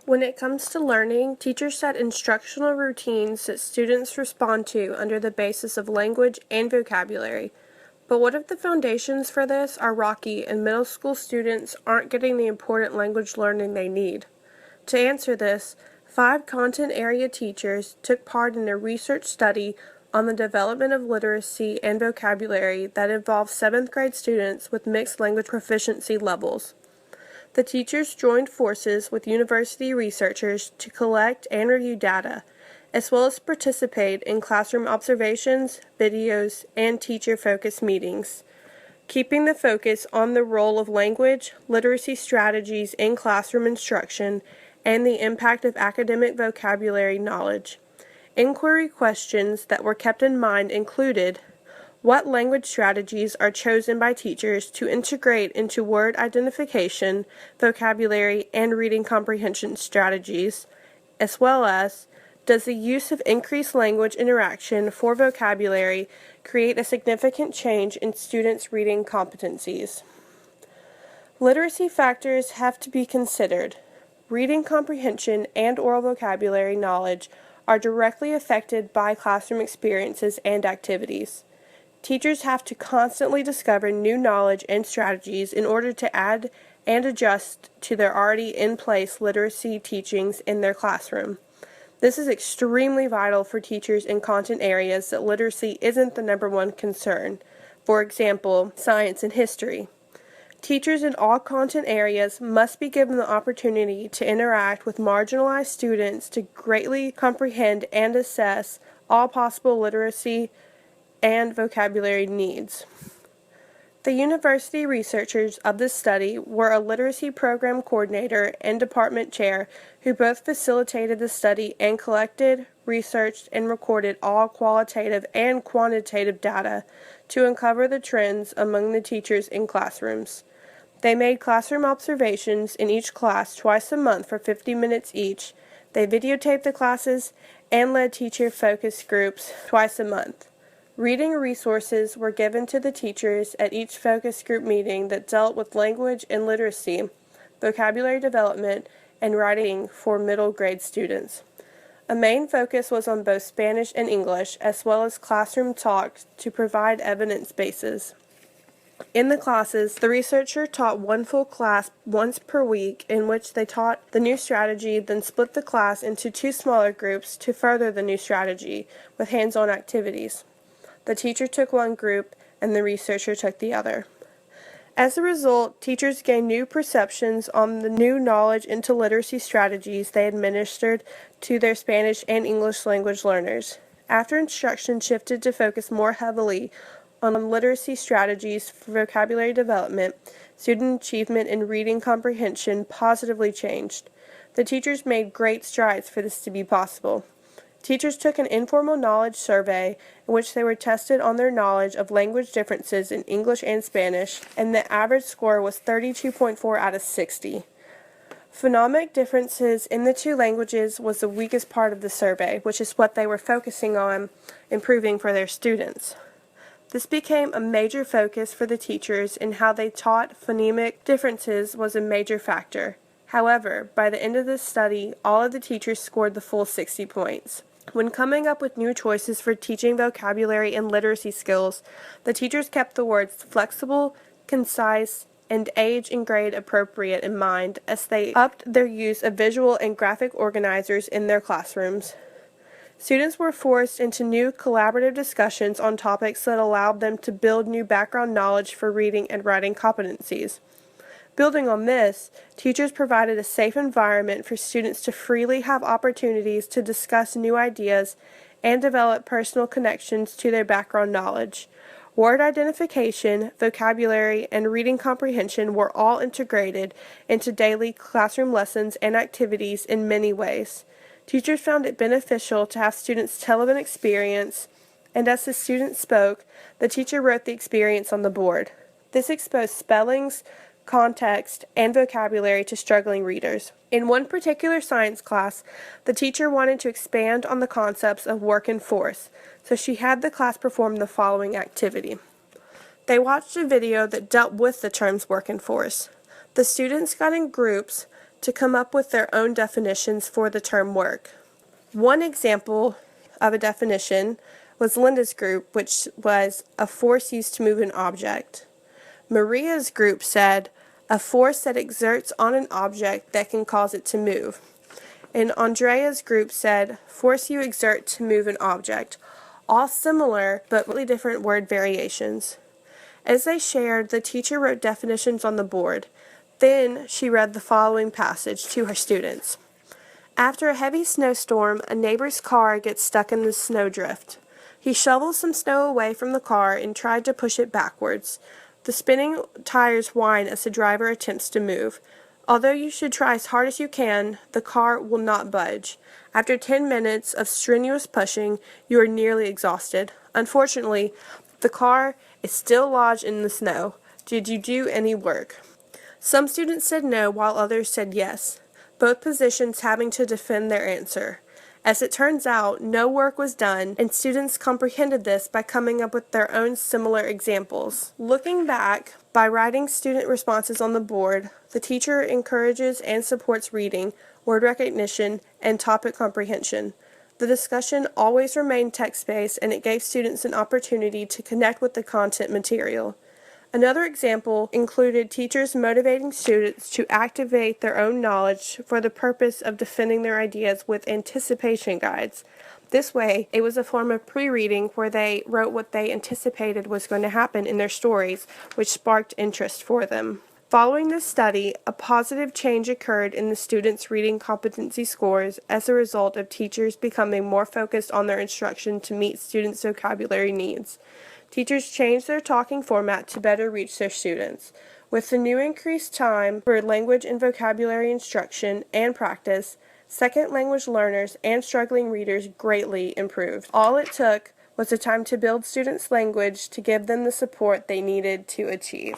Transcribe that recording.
When it comes to learning, teachers set instructional routines that students respond to under the basis of language and vocabulary. But what if the foundations for this are rocky and middle school students aren't getting the important language learning they need? To answer this, 5 content area teachers took part in a research study on the development of literacy and vocabulary that involved 7th grade students with mixed language proficiency levels. The teachers joined forces with university researchers to collect and review data, as well as participate in classroom observations, videos, and teacher-focused meetings, keeping the focus on the role of language, literacy strategies in classroom instruction, and the impact of academic vocabulary knowledge. Inquiry questions that were kept in mind included: what language strategies are chosen by teachers to integrate into word identification, vocabulary, and reading comprehension strategies, as well as, does the use of increased language interaction for vocabulary create a significant change in students' reading competencies? Literacy factors have to be considered. Reading comprehension and oral vocabulary knowledge are directly affected by classroom experiences and activities. Teachers have to constantly discover new knowledge and strategies in order to add and adjust to their already in place literacy teachings in their classroom. This is extremely vital for teachers in content areas that literacy isn't the #1 concern, for example, science and history. Teachers in all content areas must be given the opportunity to interact with marginalized students to greatly comprehend and assess all possible literacy and vocabulary needs. The university researchers of this study were a literacy program coordinator and department chair who both facilitated the study and collected, researched, and recorded all qualitative and quantitative data to uncover the trends among the teachers in classrooms. They made classroom observations in each class twice a month for 50 minutes each. They videotaped the classes and led teacher focus groups twice a month. Reading resources were given to the teachers at each focus group meeting that dealt with language and literacy, vocabulary development, and writing for middle grade students. A main focus was on both Spanish and English, as well as classroom talks to provide evidence bases. In the classes, the researcher taught one full class once per week in which they taught the new strategy, then split the class into 2 smaller groups to further the new strategy with hands-on activities. The teacher took one group and the researcher took the other. As a result, teachers gained new perceptions on the new knowledge into literacy strategies they administered to their Spanish and English language learners. After instruction shifted to focus more heavily on literacy strategies for vocabulary development, student achievement in reading comprehension positively changed. The teachers made great strides for this to be possible. Teachers took an informal knowledge survey in which they were tested on their knowledge of language differences in English and Spanish, and the average score was 32.4 out of 60. Phonemic differences in the 2 languages was the weakest part of the survey, which is what they were focusing on improving for their students. This became a major focus for the teachers, and how they taught phonemic differences was a major factor. However, by the end of this study, all of the teachers scored the full 60 points. When coming up with new choices for teaching vocabulary and literacy skills, the teachers kept the words flexible, concise, and age and grade appropriate in mind as they upped their use of visual and graphic organizers in their classrooms. Students were forced into new collaborative discussions on topics that allowed them to build new background knowledge for reading and writing competencies. Building on this, teachers provided a safe environment for students to freely have opportunities to discuss new ideas and develop personal connections to their background knowledge. Word identification, vocabulary, and reading comprehension were all integrated into daily classroom lessons and activities in many ways. Teachers found it beneficial to have students tell of an experience, and as the student spoke, the teacher wrote the experience on the board. This exposed spellings, context, and vocabulary to struggling readers. In one particular science class, the teacher wanted to expand on the concepts of work and force, so she had the class perform the following activity. They watched a video that dealt with the terms work and force. The students got in groups, to come up with their own definitions for the term work. One example of a definition was Linda's group, which was a force used to move an object. Maria's group said, a force that exerts on an object that can cause it to move. And Andrea's group said, force you exert to move an object. All similar, but really different word variations. As they shared, the teacher wrote definitions on the board. Then she read the following passage to her students. After a heavy snowstorm, a neighbor's car gets stuck in the snowdrift. He shovels some snow away from the car and tried to push it backwards. The spinning tires whine as the driver attempts to move. Although you should try as hard as you can, the car will not budge. After 10 minutes of strenuous pushing, you are nearly exhausted. Unfortunately, the car is still lodged in the snow. Did you do any work? Some students said no, while others said yes, both positions having to defend their answer. As it turns out, no work was done, and students comprehended this by coming up with their own similar examples. Looking back, by writing student responses on the board, the teacher encourages and supports reading, word recognition, and topic comprehension. The discussion always remained text-based, and it gave students an opportunity to connect with the content material. Another example included teachers motivating students to activate their own knowledge for the purpose of defending their ideas with anticipation guides. This way, it was a form of pre-reading where they wrote what they anticipated was going to happen in their stories, which sparked interest for them. Following this study, a positive change occurred in the students' reading competency scores as a result of teachers becoming more focused on their instruction to meet students' vocabulary needs. Teachers changed their talking format to better reach their students. With the new increased time for language and vocabulary instruction and practice, second language learners and struggling readers greatly improved. All it took was the time to build students' language to give them the support they needed to achieve.